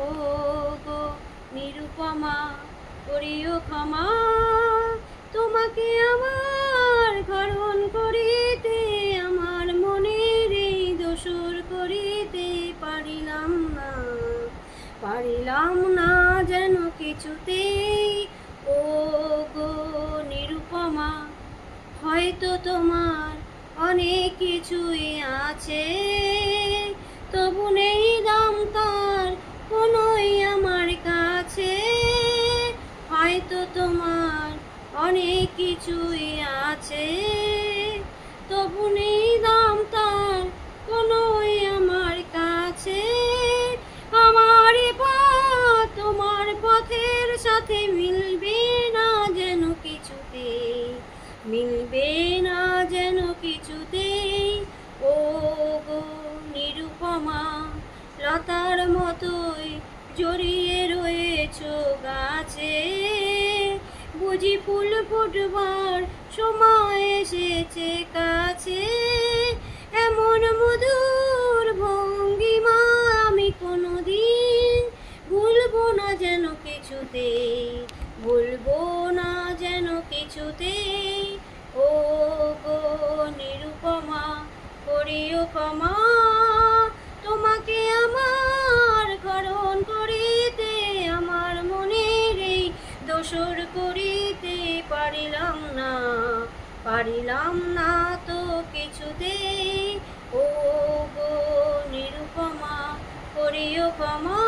ও গো নিরুপমা, করিও ক্ষমা, তোমাকে আমার হরণ করিতে, আমার মনের এই দোসর করিতে পারিলাম না যেন কিছুতেই। ও গো নিরুপমা, হয়তো তোমার অনেক কিছুই আছে, তবু নেই দাম তার কোনোই আমার কাছে। হয়তো তোমার অনেক কিছুই আছে, তবু নেই দাম তার কোনোই আমার কাছে। আমার পথ তোমার পথের সাথে মিলবে না যেন কিছুতেই, মিলবে না যেন কিছুতেই। ও গো নিরুপমা, লতার মতোই জড়িয়ে রয়েছ গাছে, বুঝি ফুল ফুটবার সময় এসেছে কাছে। এমন মধুর ভঙ্গিমা আমি কোনোদিন ভুলবো না যেন কিছুতেই, ভুলবো না যেন কিছুতেই। ও গো নিরুপমা, করিও ক্ষমা, তোমাকে আমার হরণ করিতে, আমার মনের এই দোসর করিতে পারিলাম না তো কিছুতেই। ও গো নিরুপমা, করিও ক্ষমা।